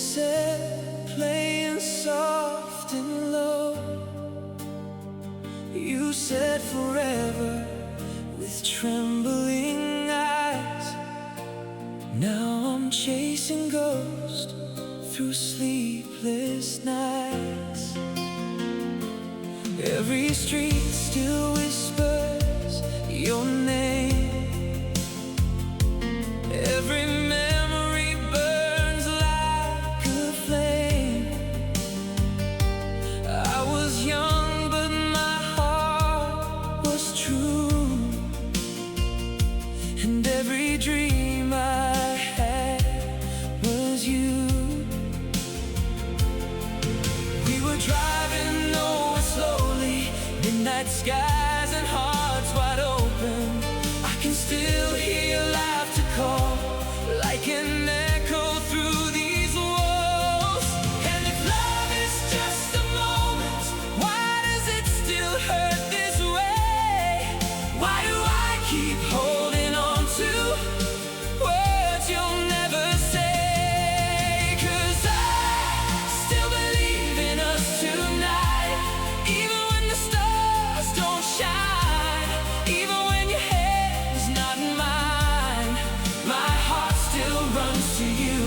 said, playing soft and low. You said forever with trembling eyes. Now I'm chasing ghosts through sleepless nights. Every street still whispers your name. Every memory burns like a flame. I was young, but my heart was true, and every dream I had was you. We were driving nowhere slowly, midnight skies and hearts wide open. I can still hear laughter call like an echo through these walls. And if love is just a moment, why does it still hurt this way? Why do I keep holding on to words you'll never say? 'Cause I still believe in us tonight, even when the stars don't shine, even when your head's not in mine. My heart still runs to you,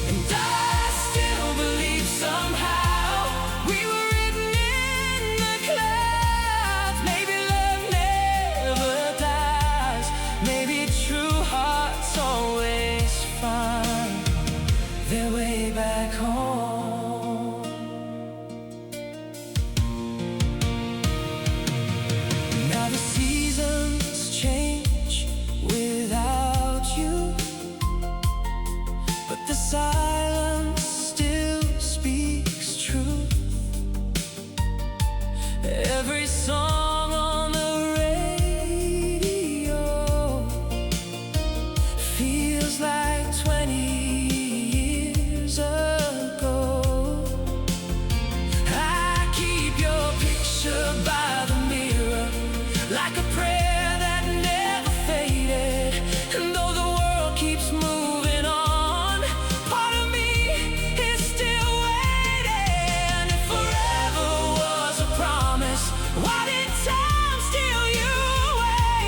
and I still believe somehow we were written in the clouds. Maybe love never dies. Maybe true hearts always find their way back home. Now the seasons change without you, but the silence still speaks truth. Every song on the radio feels like 20 years ago. I keep your picture by the mirror, like a prayer that never faded. And though the world keeps moving on, part of me is still waiting. If forever was a promise, why did time steal you away?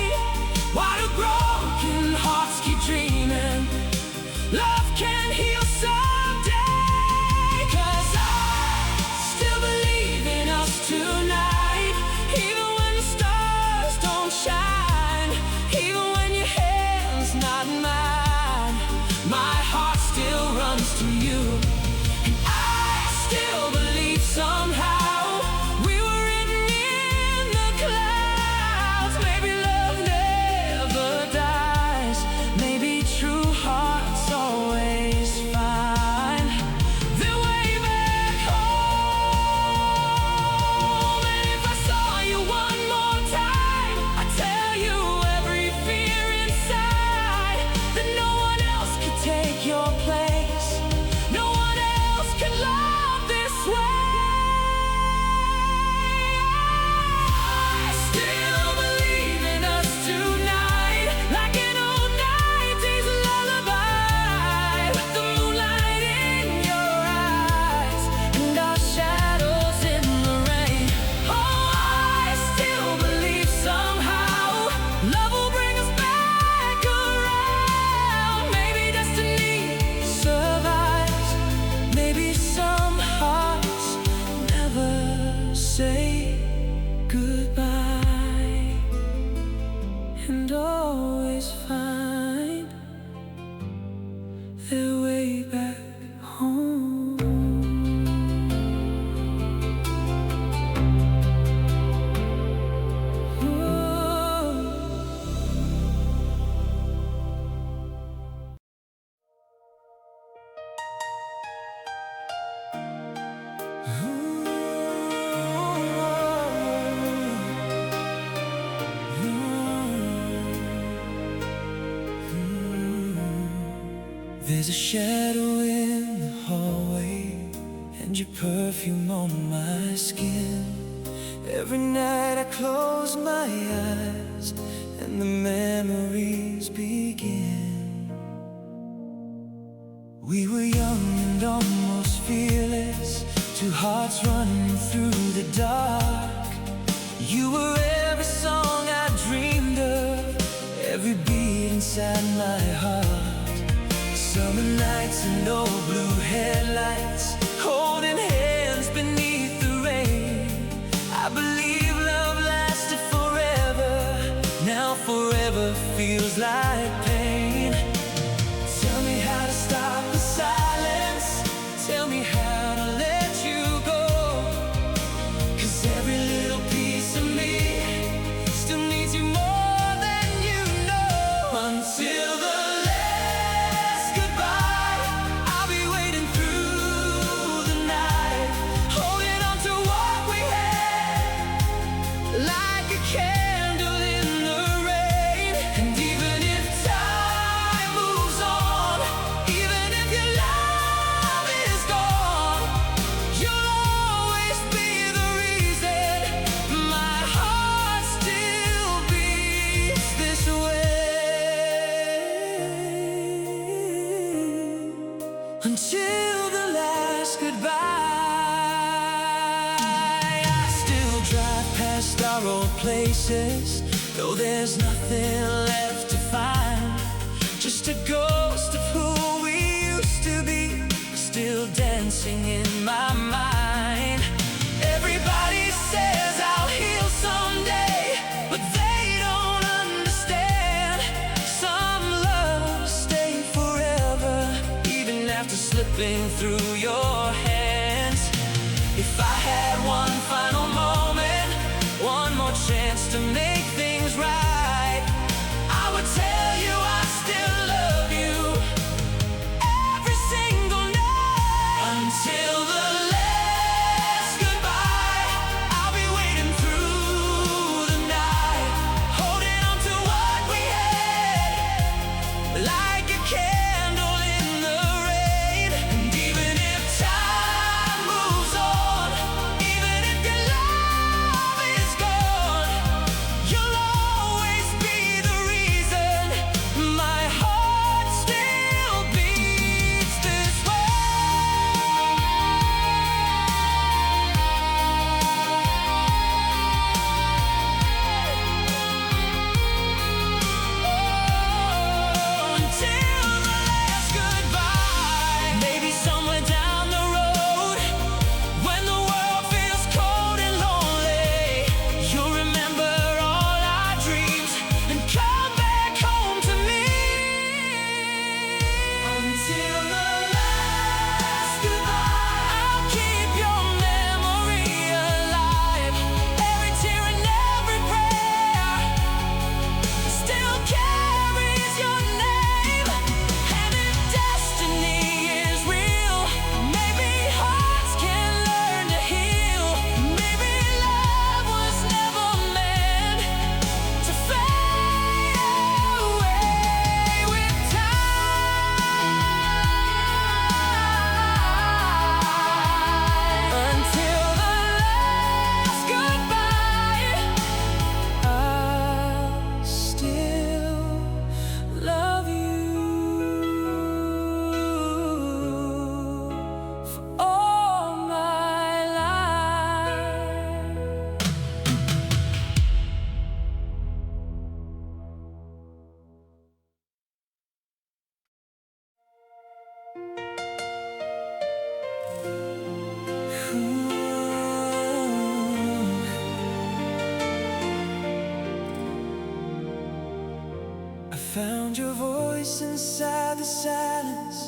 Why do broken hearts keep dreaming love can heal someday? 'Cause I still believe in us tonight, even when the stars don't shine, even when your hand's not in mine. My heart still runs to you, and I still believe somehow we were written in the clouds. Maybe love never dies. Maybe true hearts always find their way back home. And if I saw you one more time, I'd tell you every fear inside, that no one else could take your place, no one else could love this way. I still believe in us tonight, like an old 90s lullaby, with the moonlight in your eyes and our shadows in the rain. Oh, I still believe somehow love will bring us back around. Maybe destiny survives. Maybe some hearts never say goodbye, and always find their way back home. There's a shadow in the hallway, and your perfume on my skin. Every night I close my eyes and the memories begin. We were young and on inside my heart. Summer nights and old blue headlights, holding hands beneath the rain. I believe love lasted forever. Now forever feels like pain. Tell me how to stop the silence. Tell me how to let you go. 'Cause every little piece of me still needs you more than you know. Until the last goodbye, I'll be waiting through the night, holding on to what we had, like a candle in the rain. And even if time moves on, even if your love is gone, you'll always be the reason my heart still beats this way. Until the last goodbye, I still drive past our old places, though there's nothing left to find. Just a ghost of who we used to be, still dancing in my mind. Everybody says I'll heal someday, but they don't understand. Some loves stay forever, even after slipping through your hands. If I had one final moment, one more chance to make things right, I would tell you I still love you every single night. Until the last goodbye, I'll be waiting through the night, holding on to what we had, like a candle in the rain. And even if time moves on, even if your love is gone, you'll always be the reason my heart still beats this way. Until the last goodbye, maybe somewhere down the road, when the world feels cold and lonely, you'll remember all our dreams and come back home to me. Until the last goodbye, I'll keep your memory alive. Every tear and every prayer still carries your name. And if destiny is real, maybe hearts can learn to heal. Maybe love was never meant to fade away with time. Until the last goodbye, I'll still love you for all my life. I found your voice inside the silence,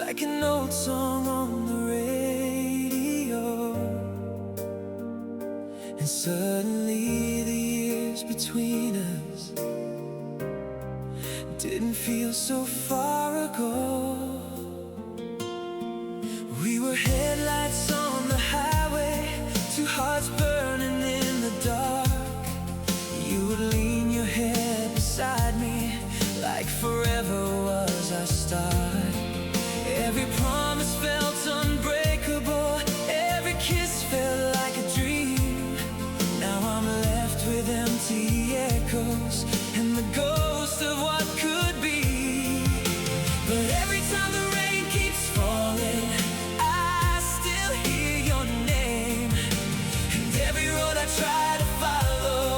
like an old song on the radio. And suddenly the years between us didn't feel so far ago. We were headlights on the highway, two hearts burning in the dark. You would lean your head beside me, like forever was our start. Every promise felt unbreakable, every kiss felt like a dream. Now I'm left with empty echoes and the ghost of what could be. But every time the rain keeps falling, I still hear your name. And every road I try to follow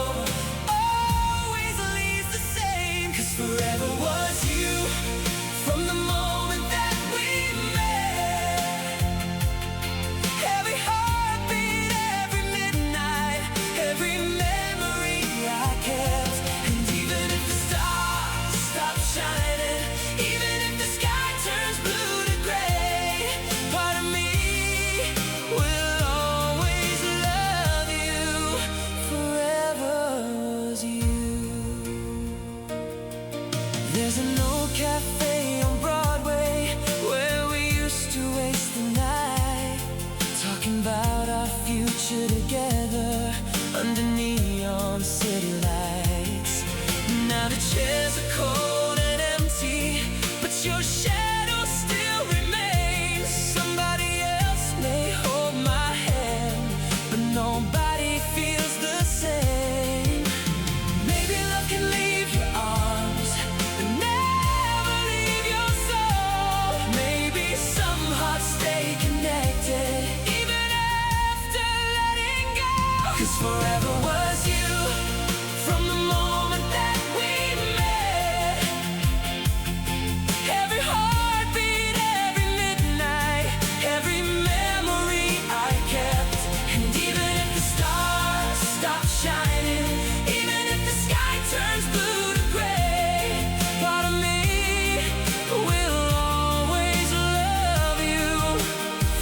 always leads the same. 'Cause forever was was you. From the moment that we met, every heartbeat, every midnight, every memory I kept. And even if the stars stop shining, even if the sky turns blue to gray, part of me will always love you. Forever was you. There's an old cafe on Broadway where we used to waste the night, talking about our future together under neon city lights. Now the chairs are cold and empty, but your shadow still remains. Somebody else may hold my hand, but nobody feels the same. Maybe love can leave your arms, but never leave your soul. Maybe some hearts stay connected even after letting go. 'Cause forever was you. From the moment that we met, every heartbeat, every midnight, every memory I kept. And even if the stars stop shining, even if the sky turns blue to gray, part of me will always love you.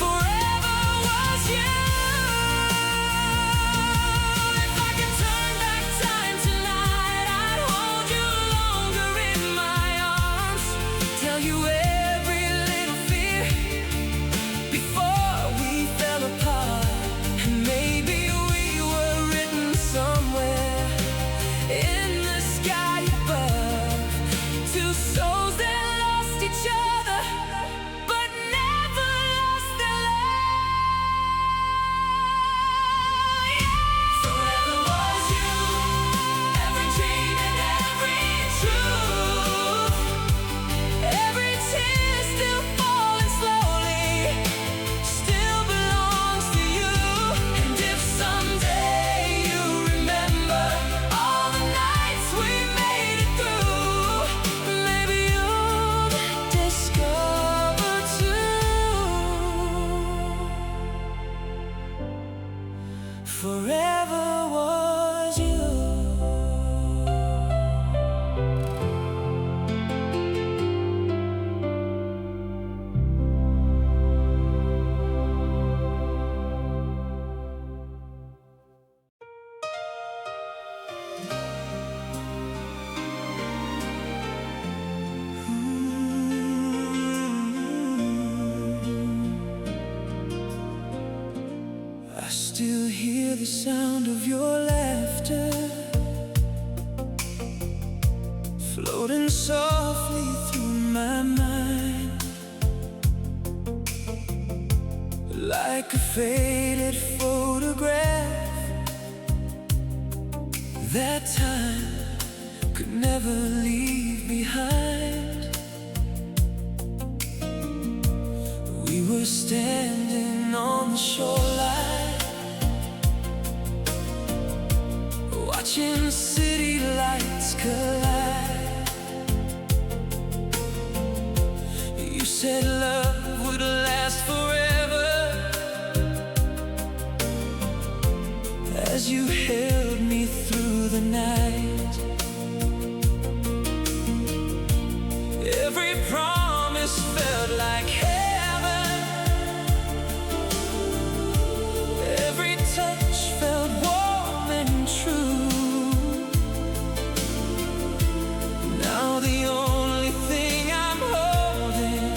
Forever was you. If I could turn back time tonight, I'd hold you longer in my arms, tell you every little fear before we fell apart. And maybe we were written somewhere in the sky above, two souls that lost each other but never lost their love. Forever was you, every dream and every truth, every tear still falling slowly, still belongs to you. And if someday you remember all the nights we made it through, maybe you'll discover too. Forever was you. I still hear the sound of your laughter floating softly through my mind, like a faded photograph. That time could never leave behind. We were standing on the shoreline, watching city lights collide. You said love would last forever, as you held me through the night. Every promise felt like heaven, every touch felt warm and true. Now the only thing I'm holding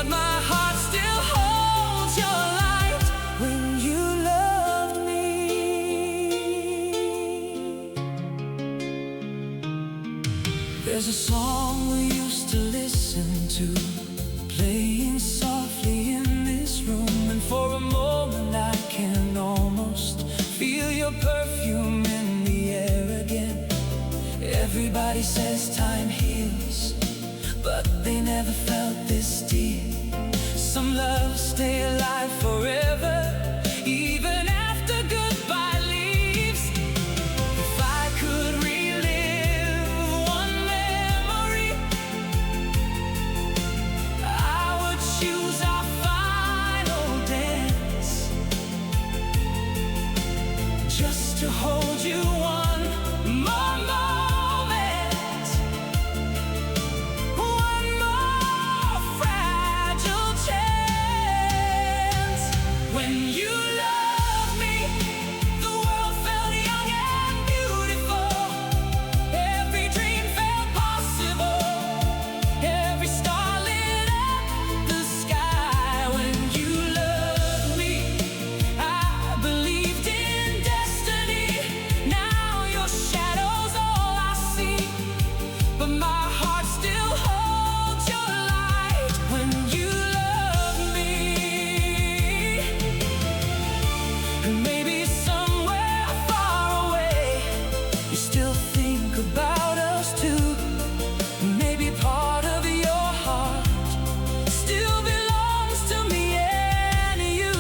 but my heart still holds your light when you loved me. There's a song we used to listen to, playing softly in this room, and for a moment I can almost feel your perfume in the air again. Everybody says time heals, but they never felt this deep. Some loves stay alive forever, even after goodbye leaves. If I could relive one memory, I would choose our final dance, just to hold you one more moment, one more fragile chance. When you loved me, the world felt young and beautiful. Every dream felt possible. Every star lit up the sky. When you loved me, I believed in destiny. Now your shadow's all I see, but my heart still holds your light when you love me. And maybe somewhere far away, you still think about us too. Maybe part of your heart still belongs to me and you.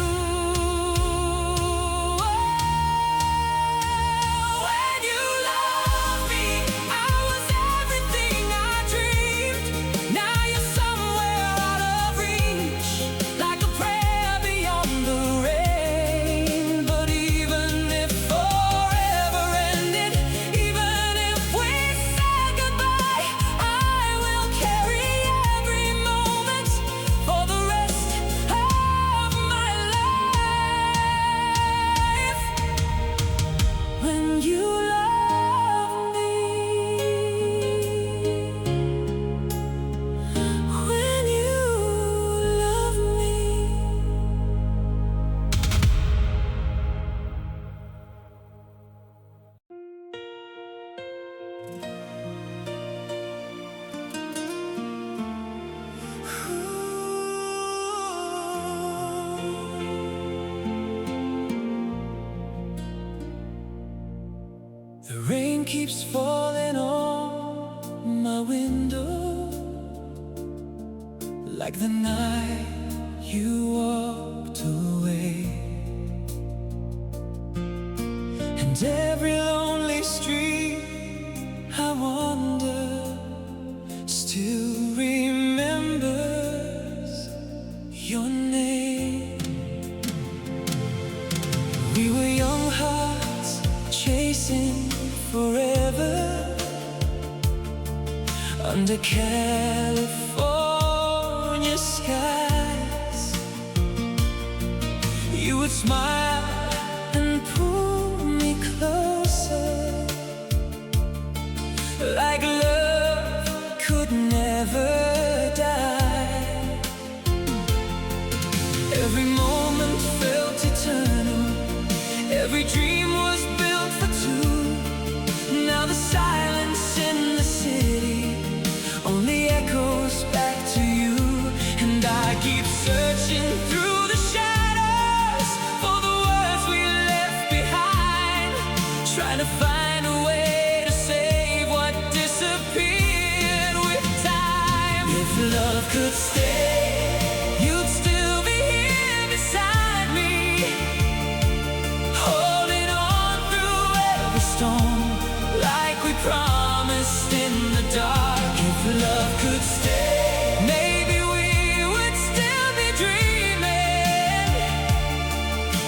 When you loved me, I was everything I dreamed. Now you're somewhere out of reach, like a prayer beyond the rain. But even if forever ended, even if we said goodbye, I will carry every moment for the rest of my life. When you love me, when you love me. The rain keeps falling on my window, like the night you walked away. And every lonely street I wander still remembers your name. We were young hearts chasing forever under California skies. You would smile and pull me closer, like love could never die. Every moment felt eternal, every dream was built for two. Now the silence in the city only echoes back to you. And I keep searching through the shadows for the words we left behind, trying to find a way to save what disappeared with time. If love could stay, you'd still be here beside me, holding on through every storm, like we promised in the dark. If love could stay, maybe we would still be dreaming,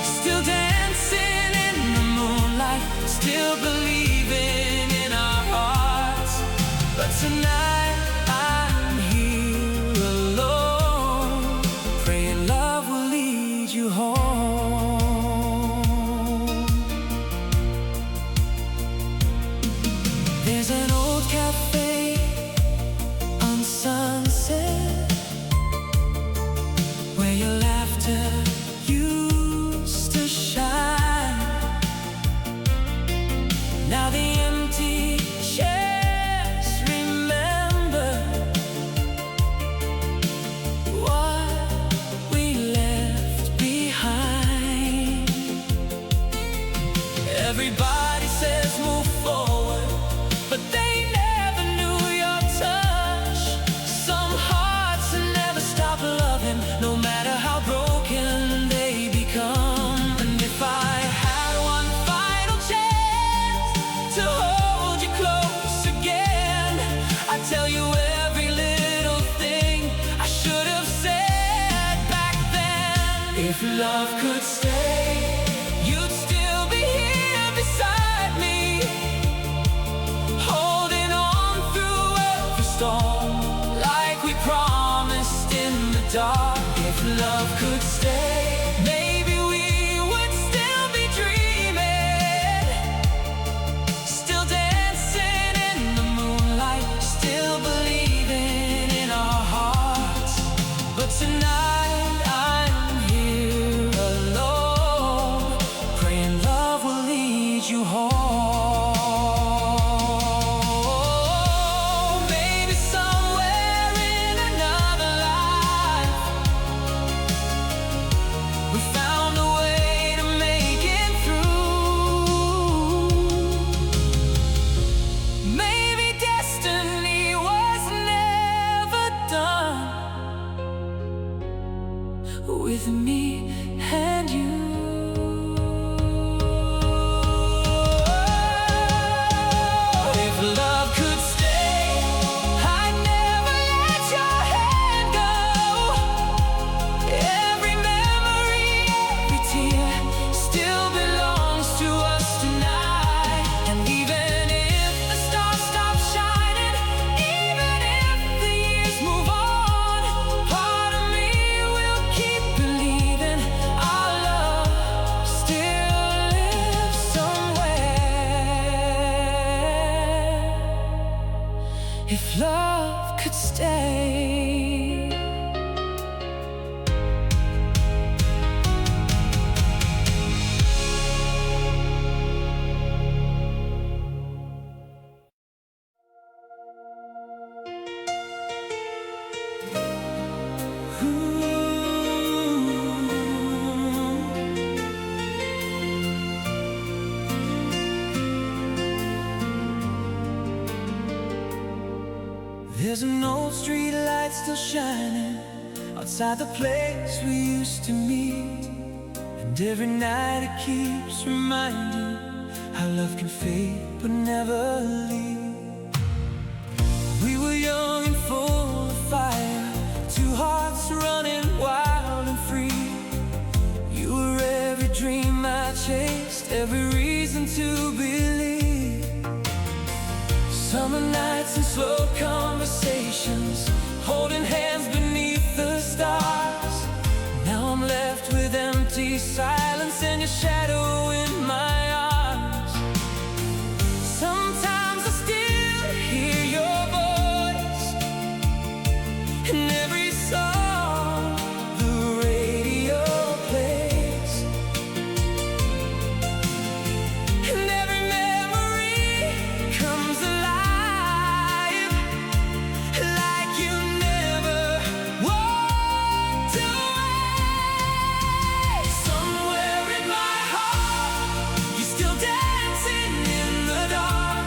still dancing in the moonlight, still believing in our hearts. But tonight I'm here alone. If love could stay, you'd still be here beside me, holding on through every storm, like we promised in the dark. If love could stay, maybe we would still be dreaming, still dancing in the moonlight, still believing in our hearts. But tonight I'm here alone, praying love will lead you home. Maybe somewhere in another life we found a way to make it through. Maybe destiny was never done with me and you. If love could stay, I'd never let your hand go. Every memory, every tear still belongs to us tonight. And even if the stars stop shining, even if the years move on, part of me will keep believing our love still lives somewhere. If love could stay. There's an old street light still shining outside the place we used to meet, and every night it keeps reminding how love can fade but never leave. We were young and full of fire, two hearts running wild and free. You were every dream I chased, every reason to believe. Summer nights and slow conversations, holding hands beneath the stars. Now I'm left with empty silence and your shadow in my arms. Sometimes I still hear your voice in every song the radio plays, and every memory comes alive, like you never walked away. Somewhere in my heart, you're still dancing in the dark,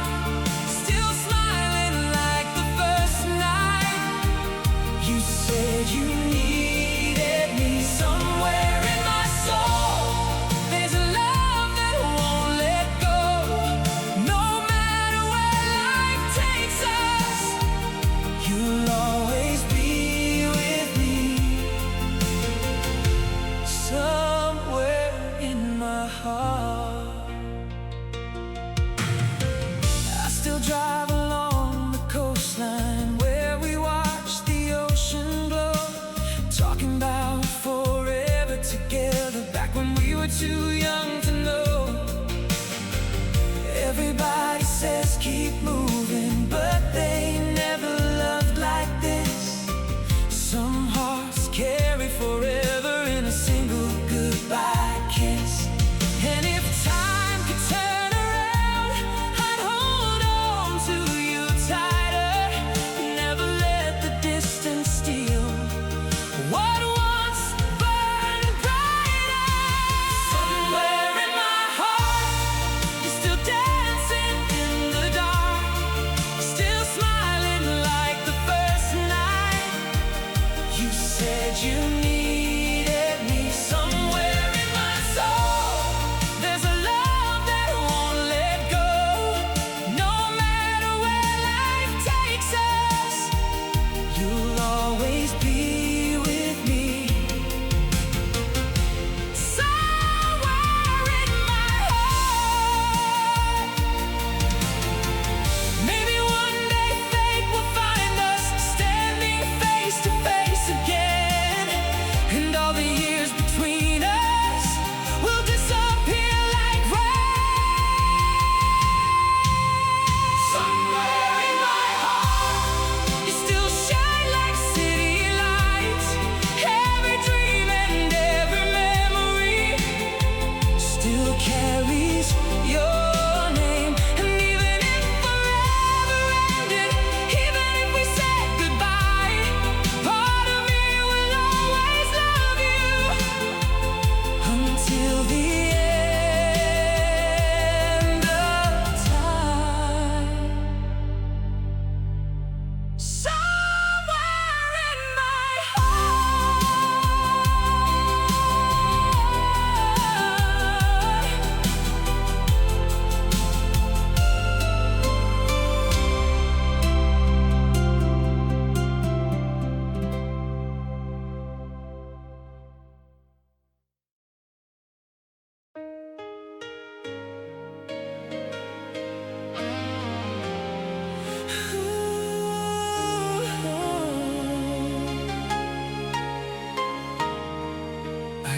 still smiling like the first night. You said you needed me. Somewhere in my soul, there's a love that won't let go. No matter where life takes us, you'll always be with me. Somewhere in my heart, I still drive along the coastline where we watch the ocean glow, talking about forever together, back when we were too young to know. Everybody says keep moving, but they never loved like this. Some hearts carry forever in a single goodbye kiss. And if time could turn around, I'd hold on to you tighter, never let the distance steal what once burned brighter. Somewhere in my heart, you're still dancing in the dark, still smiling like the first night. You said you needed me. Somewhere in my soul, there's a love that won't let go. No matter where life takes us, you'll always be with me.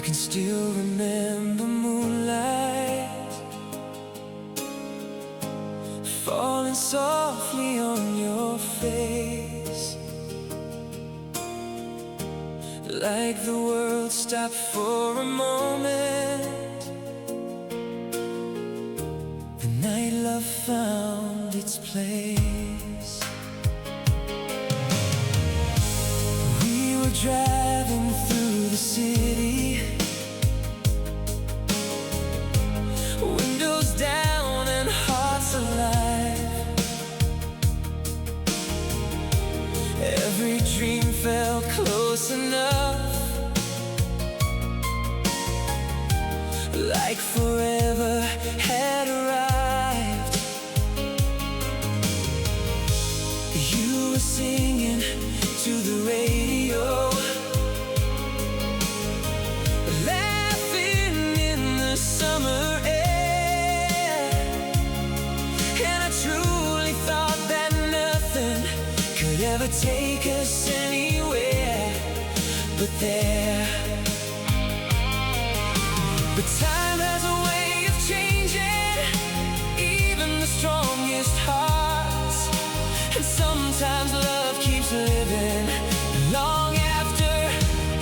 can still remember moonlight falling softly on your face, like the world stopped for a moment. The night love found its place. We were driving through the city, windows down and hearts alive. Every dream felt close enough, like forever had arrived. You were singing to the radio, laughing in the summer air, and I truly thought that nothing could ever take us anywhere but there. But time has a way of changing even the strongest hearts, and sometimes love keeps living long after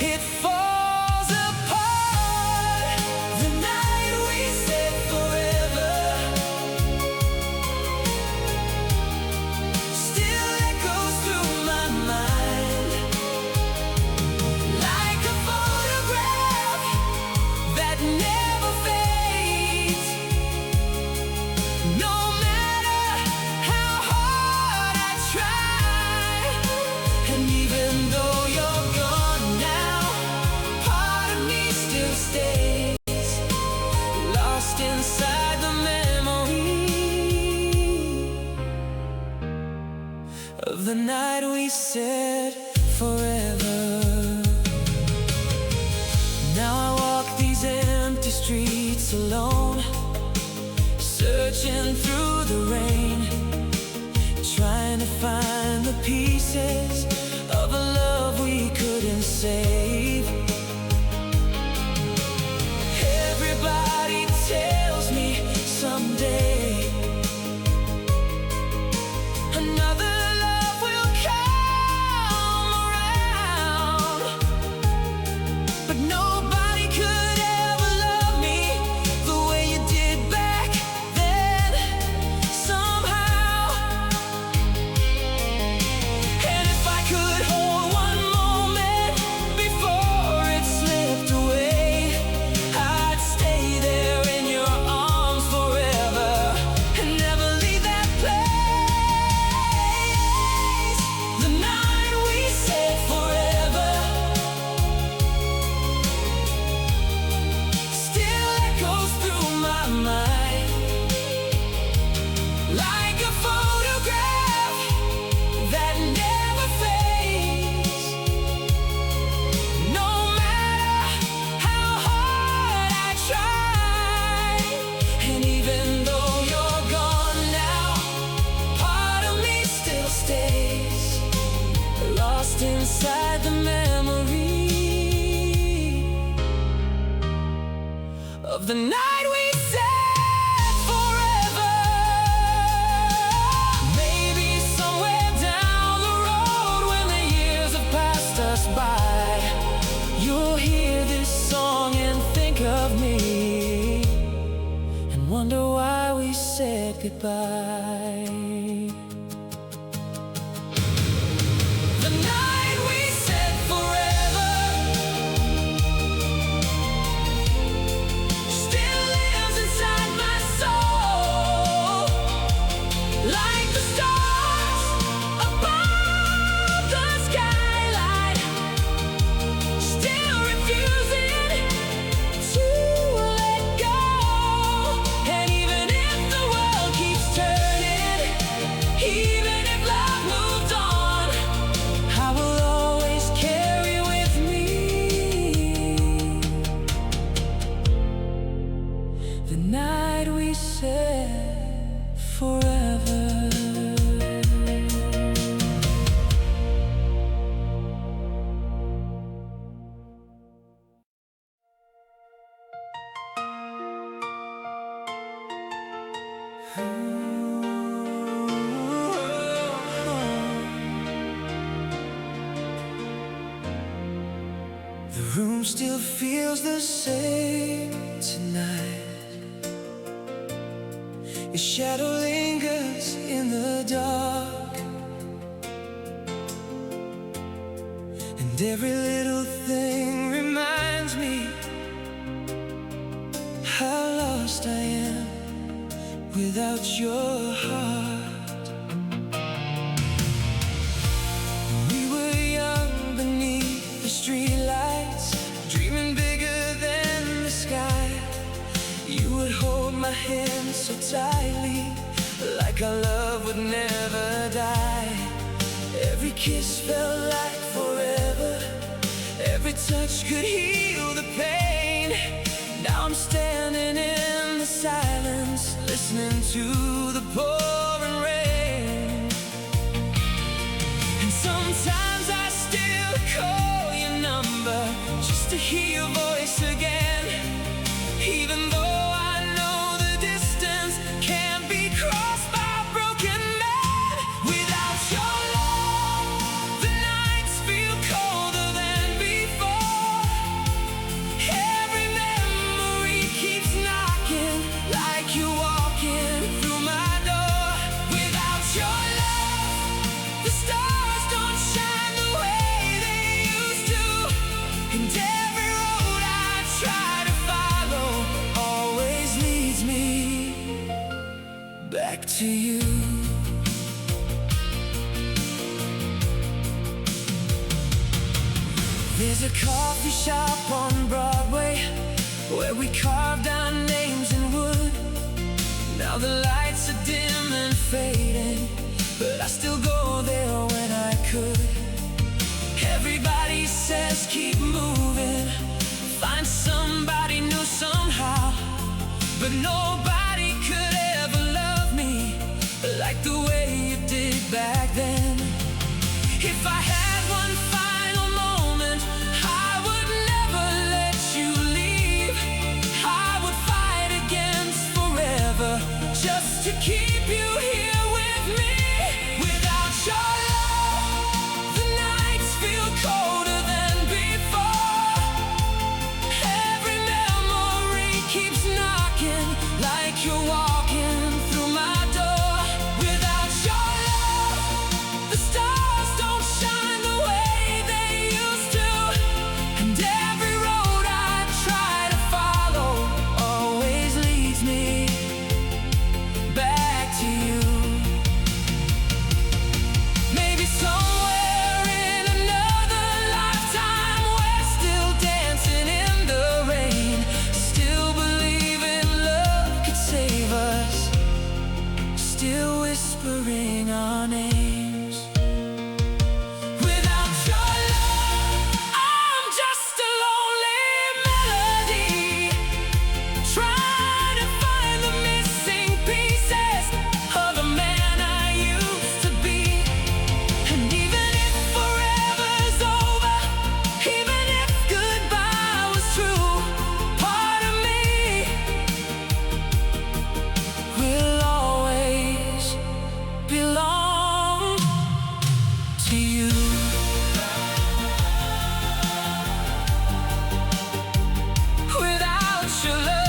it falls apart. The night we said forever still echoes through my mind, like a photograph that never fades. No matter how hard I try, and even though you're gone now, part of me still stays, lost inside the memory of the night we said forever. Now I walk these empty streets alone, searching through the rain, trying to find the pieces of a love we couldn't save. Everybody tells me someday another love will come around, but nobody could ever love me the way you did back then, somehow. And if I could hold one moment before it slipped away, I'd stay there in your arms forever and never leave that place. The night we said forever still echoes through my mind, like a photograph that never fades. No matter how hard I try, and even though you're gone now, part of me still stays, lost inside the memory of the night we said forever. Maybe somewhere down the road, when the years have passed us by, you'll hear this song and think of me, and wonder why we said goodbye. The night we said forever still lives inside my soul, like the stars above the skyline, still refusing to let go. And even if the world keeps turning, The room still feels the same tonight. Your shadow lingers in the dark, and every little thing reminds me how lost I am without your heart. We were young beneath the streetlights, dreaming bigger than the sky. You would hold my hand so tightly, like our love would never die. Every kiss felt like forever, every touch could heal the pain. Now I'm standing in the silence, listening to the pouring rain. And sometimes I still call your number just to hear your voice again, even though I know the distance can't be crossed by a broken man. Without your love, the nights feel colder than before. Every memory keeps knocking like you're walking through my door. Without your love, the stars don't shine the way they used to, and every road I try to follow always leads me back to you. There's a coffee shop on Broadway where we carved our names in wood. Now the lights are dim and fading, but I still go there when I could. Everybody says keep moving, find somebody new somehow, but nobody could ever love me like the way you did back then. If I had one final moment, I would never let you leave. I would fight against forever just to keep you here with me. Without your love, the nights feel colder than before. Every memory keeps knocking like you're walking through my door. Without your love, the stars don't shine the way they used to, and every road I try to follow always leads me back to you. Maybe somewhere in another lifetime we're still dancing in the rain, still believing love could save us, still whispering our names. Without your love, I'm just a lonely melody, trying to find the missing pieces of the man I used to be. And even if forever's over, even if goodbye was true, part of me will always belong to you. Without your love,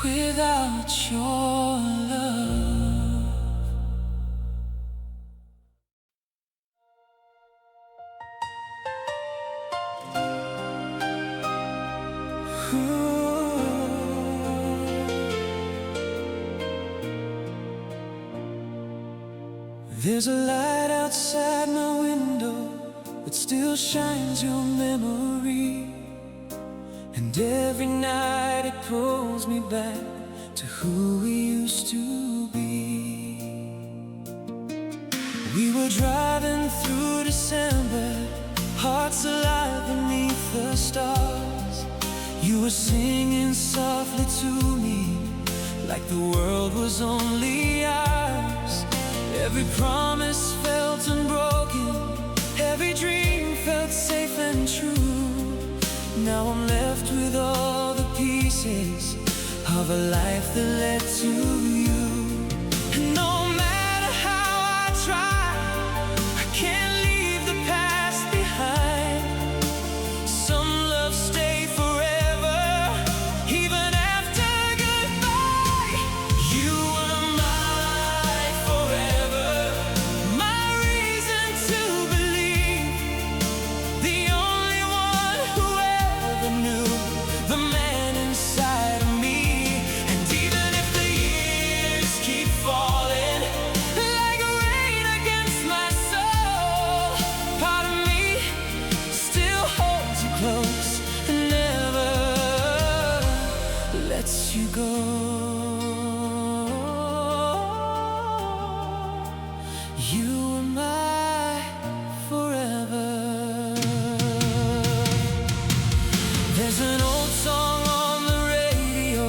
without your love. There's a light outside my window that still shines your memory, and every night it pulls me back to who we used to be. We were driving through December, hearts alive beneath the stars. You were singing softly to me like the world was only ours. Every promise felt unbroken, every dream felt safe and true. Now I'm left with all the pieces of a life that led to you. And no matter how I try, I can't leave the past behind. Some love stay forever, even after goodbye. You were my forever, my reason to believe, the only one who ever knew the man inside of me. And even if the years keep falling like rain against my soul, part of me still holds you close and never lets you go. You were my forever. There's an old song on the radio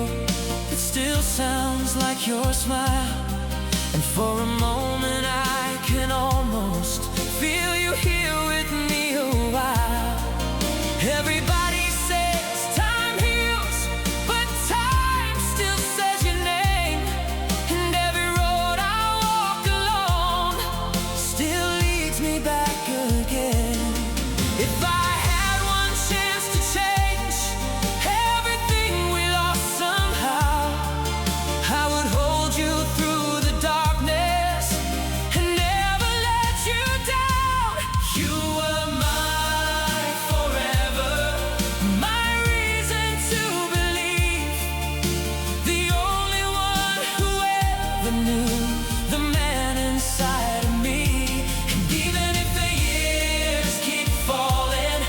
that still sounds like your smile, and for a moment I can almost feel you here with me a while. Everybody says time heals, but time still says your name. And every road I walk alone still leads me back again. If I had one chance to change everything we lost somehow, I would hold you through the darkness and never let you down. You were my forever, my reason to believe, the only one who ever knew the man inside of me. And even if the years keep falling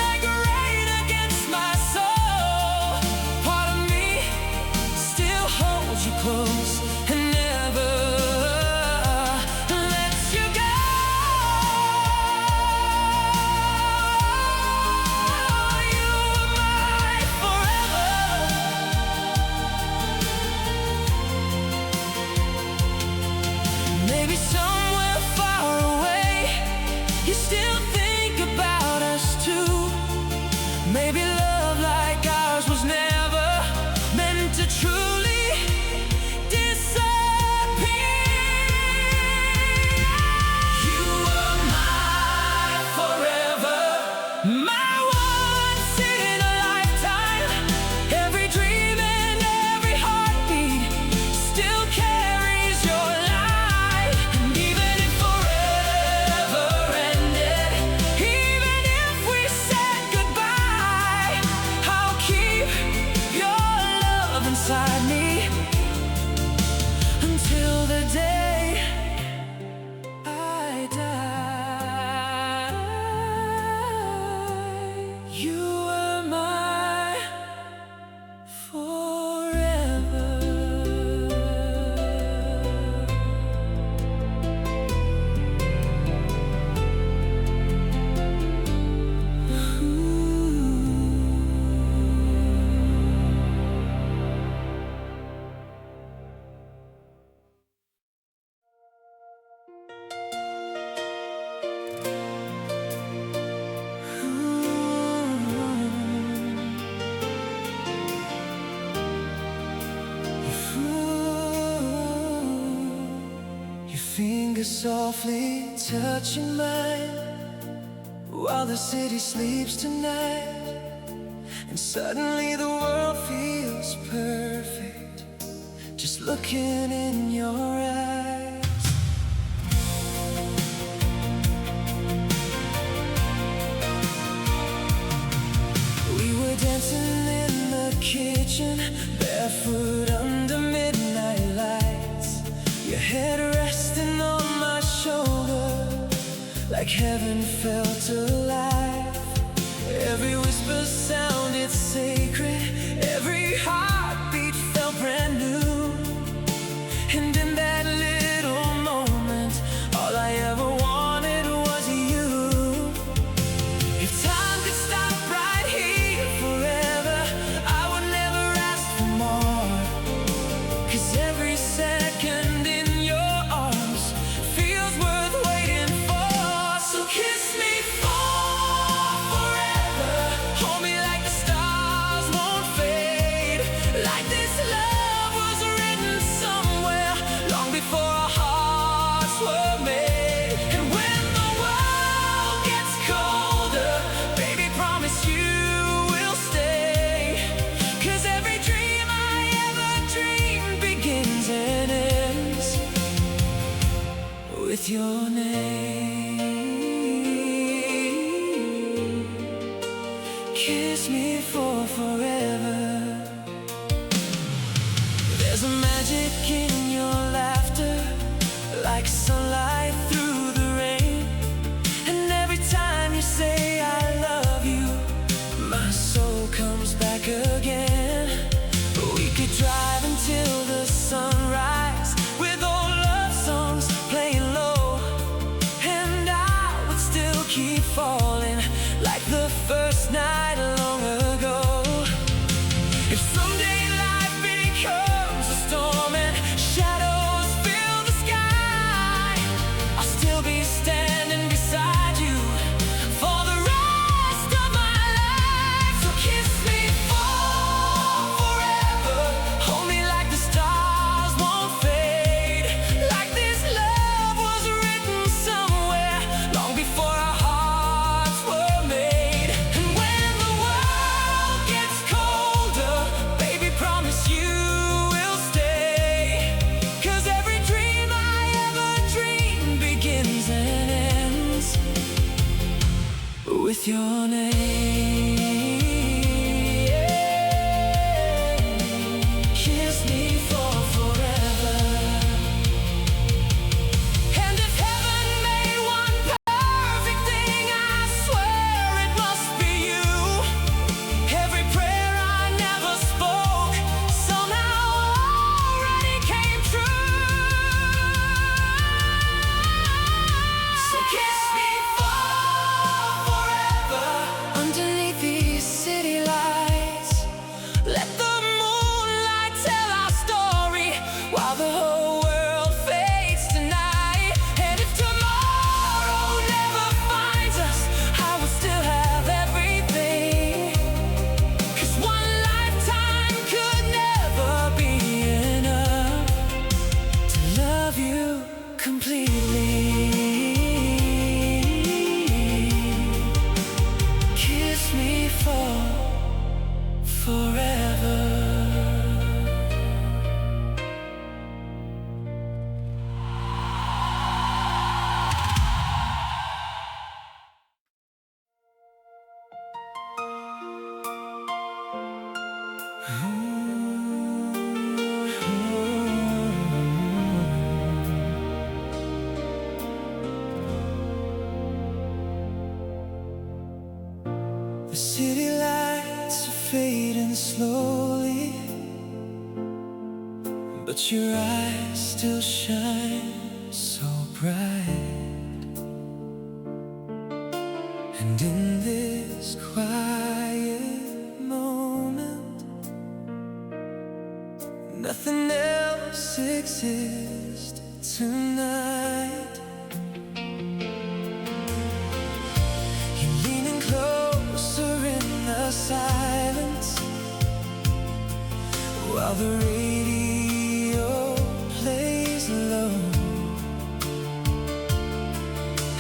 like rain against my soul, part of me still holds you close and never lets you go. You were my forever. Maybe somewhere far away you still think about us too. Maybe love like ours was never meant to truly disappear. You were my forever, my once in a lifetime. Every dream and every heartbeat still carries your light. And even if forever ended, even if we said goodbye, I'll keep your love inside me until the day I die. You were my forever. Your fingers softly touching mine while the city sleeps tonight. And suddenly the world feels perfect just looking in your eyes. We were dancing in the kitchen, barefoot under midnight lights. Your head resting on my shoulder, like heaven felt alive. Every whisper sounded sacred, every heartbeat felt brand new. And in that little moment, all I ever wanted was you. If time could stop right here forever, I would never ask for more. 'Cause every second in your arms feels worth waiting for. So kiss me forever, hold me like the stars won't fade, like this with your name. Kiss me for forever. There's a magic in your laughter, like sunlight through the rain. And every time you say I love you, my soul comes back again. We could drive until the sunrise, with old love songs playing low, and I would still keep falling like the first night long ago. If someday life becomes a storm and shadows fill the sky, I'll still be standing beside you for the rest of my life. So kiss me forever, hold me like the stars won't fade, like this love was written somewhere long before our hearts were made. And when the world gets colder, baby, promise you will stay. 'Cause every dream I ever dreamed begins and ends with your name. Kiss me for forever. And if heaven made one perfect thing, I swear it must be you. Every prayer I never spoke somehow already came true. So kiss me forever, underneath these city lights. Let the moonlight tell our story while the whole world fades tonight. And if tomorrow never finds us, I will still have everything. 'Cause one lifetime could never be enough to love you completely. Kiss me for forever. The city lights are fading slowly, but your eyes still shine so bright. And in this quiet moment, nothing else exists tonight. You're leaning closer in the silence, while the radio plays low,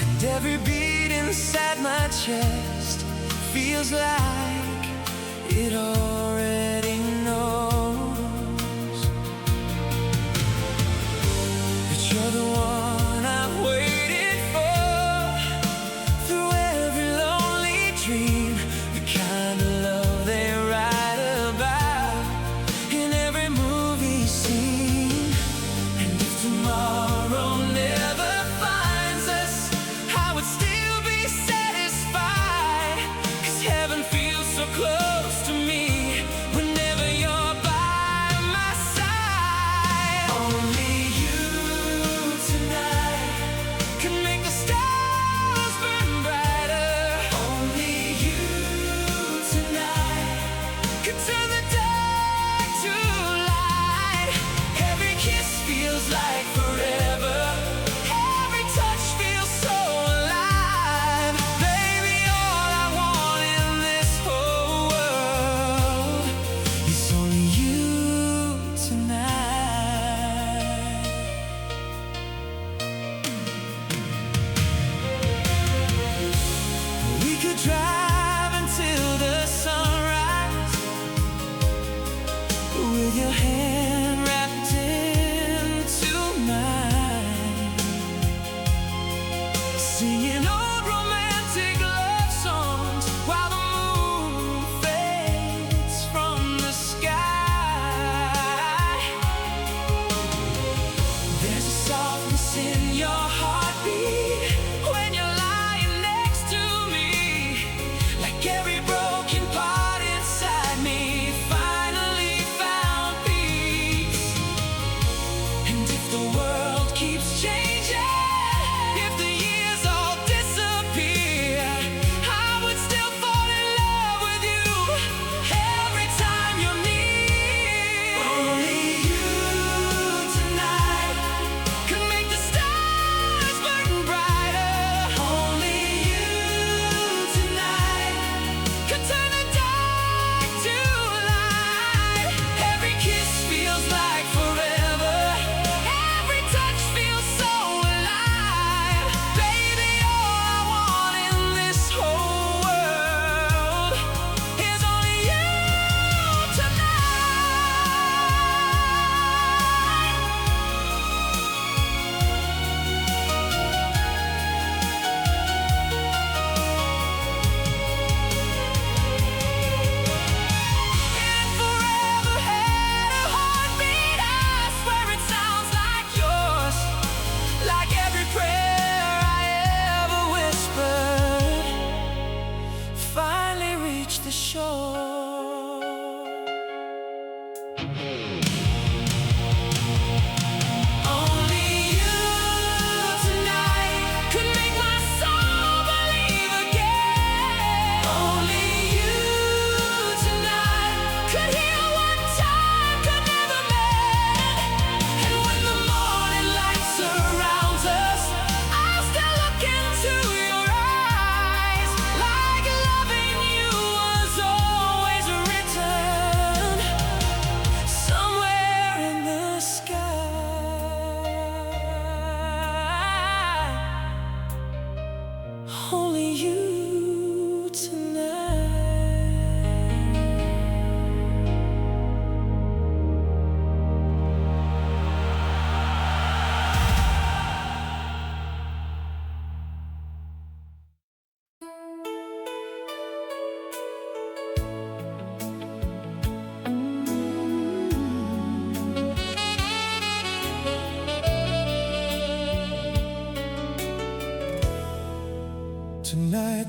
and every beat inside my chest feels like it already knows that you're the one I've waited for, through every lonely dream, the kind of love they write about in every movie scene. And if tomorrow never finds us, I would still be satisfied, 'cause heaven feels so close to me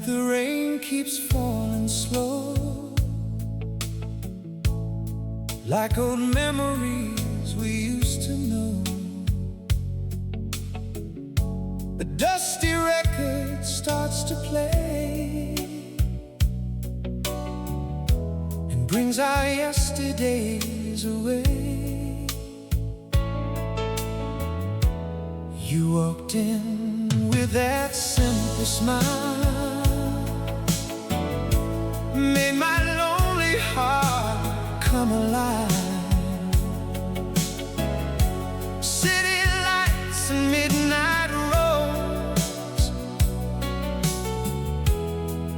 Tonight the rain keeps falling slow, like old memories we used to know. The dusty record starts to play and brings our yesterdays away. You walked in with that simple smile, made my lonely heart come alive. City lights and midnight roads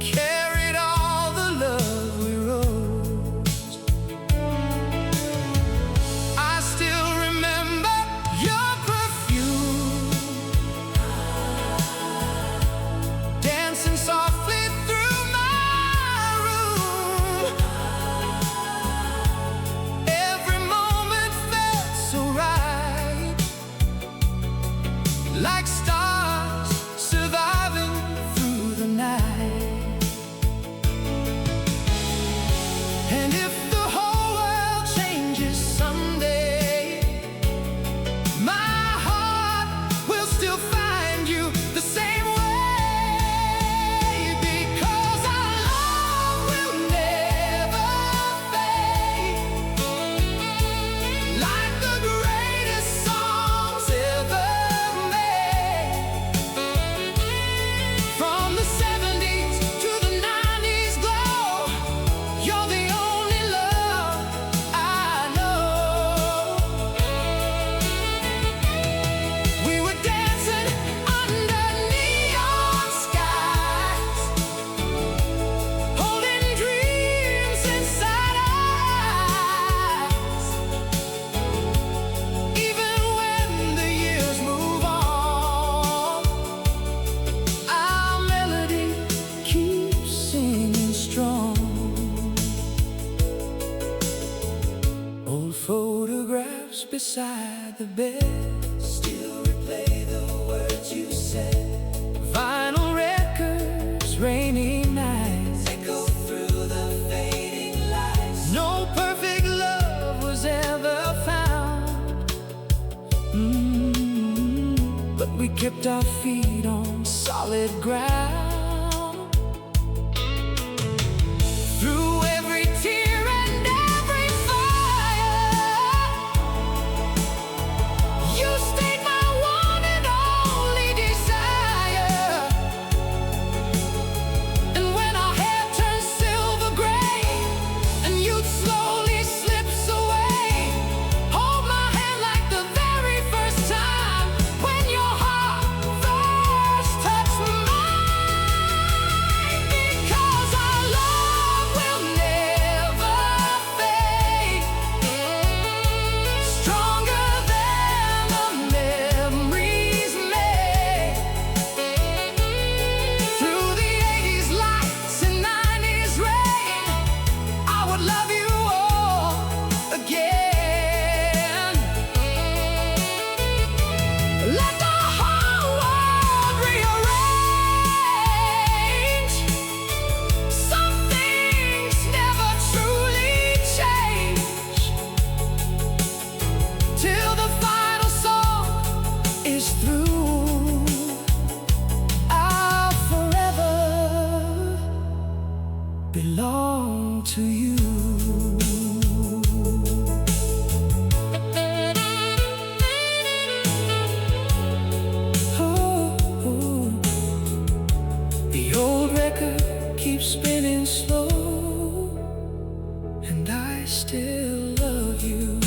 carried all the love we wrote. I still remember your perfume, dancing softly through my room. Every moment felt so right, like stars surviving through the night. And if the whole world changes someday, my heart will still find you the same way, because our love will never fade, like the greatest songs ever made. From the 70s to the 90s glow, you're the only love I know. We were dancing under neon skies, holding dreams inside our eyes. Even when the years move on, our melody keeps singing strong. Old photographs beside the bed still replay the words you said. Vinyl records, rainy nights echo through the fading lights. No perfect love was ever found, but we kept our feet on solid ground. Through every tear and every fire, you stayed my one and only desire. And when our hair turned silver gray and you'd slowly slips away, hold my hand like the very first time when your heart first touched mine. Because our love will never fade, stronger than the memories made. Through the 80s lights and 90s rain, I would love you all again. Let the whole world rearrange. Some things never truly change, till the final song is through. I'll forever belong to you. Oh, the old record keeps spinning slow, and I still love you,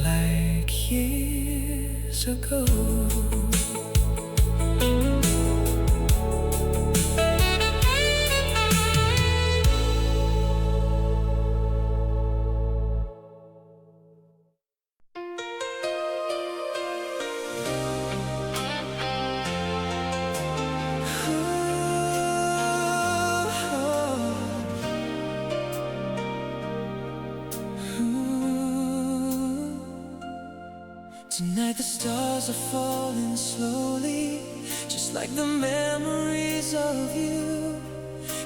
like years ago. Tonight the stars are falling slowly, just like the memories of you.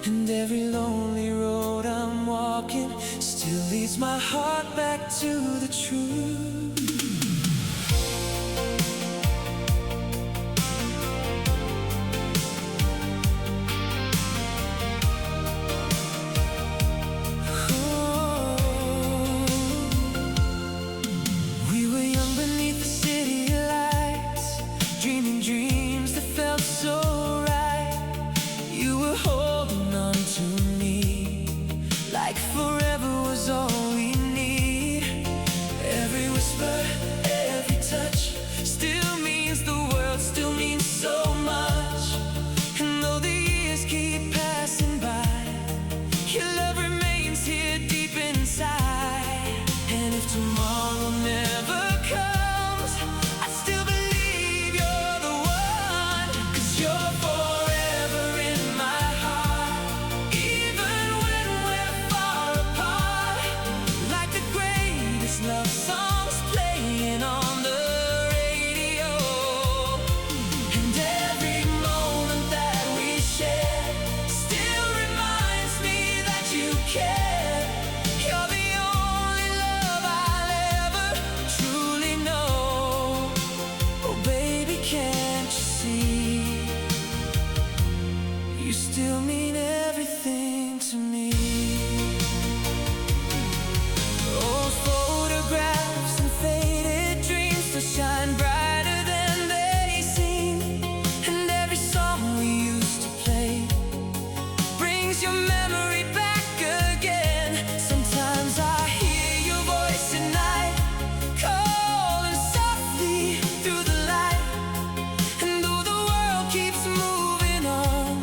And every lonely road I'm walking still leads my heart back to the truth. Dreams that felt so right. You were holding on to me like forever was all we need. Every whisper, every touch still means the world, still means so much. And though the years keep passing by, your love remains here deep inside. And if tomorrow never comes, I still believe love songs playing on the radio. And every moment that we share still reminds me that you care. You're the only love I'll ever truly know. Oh baby, can't you see? You still mean everything to me. Shine brighter than they seem. And every song we used to play brings your memory back again. Sometimes I hear your voice at night, calling softly through the light. And though the world keeps moving on,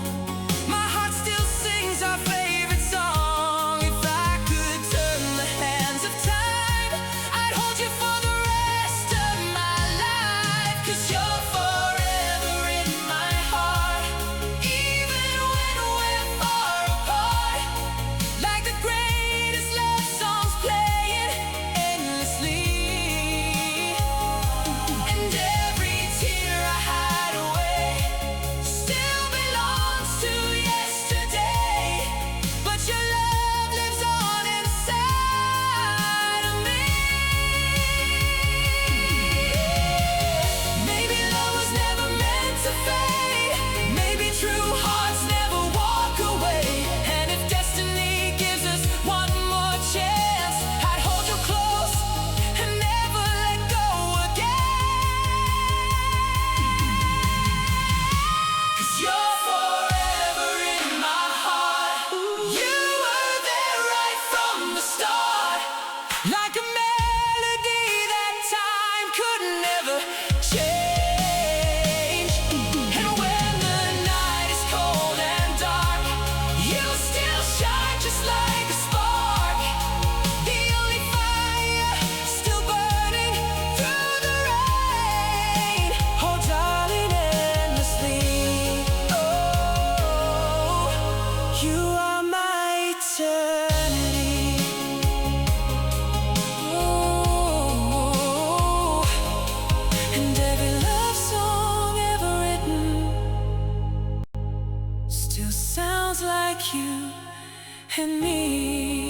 my heart still sings our favorite song. If I could turn the hands of time, I'd hold you for the rest of my life. 'Cause you're forever in my heart, even when we're far apart. Like the greatest love songs playing endlessly. And every tear I hide away still belongs to yesterday. But your love lives on inside of me. Maybe love was never meant to fade. Maybe true hearts never walk away. And if destiny gives us one more chance, I'd hold you close and never let go again. 'Cause you're forever in my heart. You were there right from the start, like a melody that time could never change. And when the night is cold and dark, you still shine just like a spark. The only fire still burning through the rain. Oh darling, endlessly. Oh, you are my eternity. Oh, and every love song ever written still sounds like you and me.